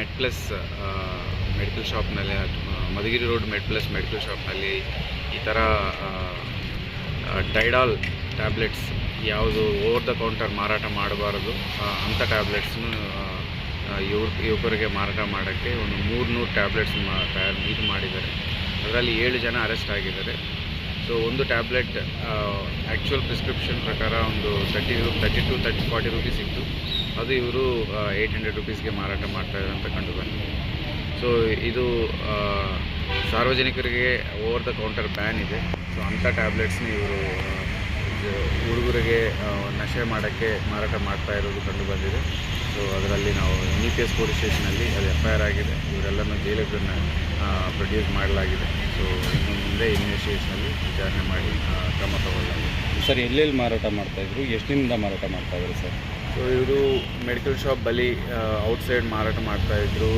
ಮೆಡ್ plus medical ಶಾಪ್ನಲ್ಲಿ, Madhugiri road ಮೆಡ್ plus medical ಶಾಪ್ನಲ್ಲಿ ಈ ಥರ ಡೈಡಾಲ್ tablets ಯಾವುದು ಓವರ್ ದ ಕೌಂಟರ್ ಮಾರಾಟ ಮಾಡಬಾರದು ಅಂಥ ಟ್ಯಾಬ್ಲೆಟ್ಸ್ನು ಯುವಕರಿಗೆ ಮಾರಾಟ ಮಾಡೋಕ್ಕೆ ಒಂದು 300 ಟ್ಯಾಬ್ಲೆಟ್ಸ್ ಇದು ಮಾಡಿದ್ದಾರೆ. ಅದರಲ್ಲಿ 7 ಜನ ಅರೆಸ್ಟ್ ಆಗಿದ್ದಾರೆ. ಸೊ ಒಂದು ಟ್ಯಾಬ್ಲೆಟ್ ಆ್ಯಕ್ಚುಯಲ್ ಪ್ರಿಸ್ಕ್ರಿಪ್ಷನ್ ಪ್ರಕಾರ ಒಂದು 40 ರೂಪೀಸ್ ಇತ್ತು. ಅದು ಇವರು 800 ರೂಪೀಸ್ಗೆ ಮಾರಾಟ ಮಾಡ್ತಾಯಿದ್ದಾರೆ ಅಂತ ಕಂಡು ಬಂದಿದೆ. ಸೊ ಇದು ಸಾರ್ವಜನಿಕರಿಗೆ ಓವರ್ ದ ಕೌಂಟರ್ ಬ್ಯಾನ್ ಇದೆ. ಸೊ ಅಂಥ ಟ್ಯಾಬ್ಲೆಟ್ಸ್ನ ಇವರು ಹುಡುಗರಿಗೆ ನಶೆ ಮಾಡೋಕ್ಕೆ ಮಾರಾಟ ಮಾಡ್ತಾ ಇರೋದು ಕಂಡು ಬಂದಿದೆ. ಸೊ ಅದರಲ್ಲಿ ನಾವು NEPS ಪೊಲೀಸ್ ಸ್ಟೇಷನಲ್ಲಿ ಅದು FIR ಆಗಿದೆ. ಇವರೆಲ್ಲನೂ ಜೈಲಿಗೆ ಪ್ರೊಡ್ಯೂಸ್ ಮಾಡಲಾಗಿದೆ. ಸೊ ಇನ್ನು ಮುಂದೆ ಇನ್ವೆಸ್ಟಿಗೇಷನಲ್ಲಿ ವಿಚಾರಣೆ ಮಾಡಿ ಕ್ರಮ ತಗೊಳ್ಳಲಾಗಿದೆ. ಸರ್, ಎಲ್ಲೆಲ್ಲಿ ಮಾರಾಟ ಮಾಡ್ತಾಯಿದ್ರು, ಎಷ್ಟು ದಿನದಿಂದ ಮಾರಾಟ ಮಾಡ್ತಾಯಿದ್ರು ಸರ್? ಸೊ ಇವರು ಮೆಡಿಕಲ್ ಶಾಪ್ ಬಳಿ ಔಟ್ಸೈಡ್ ಮಾರಾಟ ಮಾಡ್ತಾಯಿದ್ರು.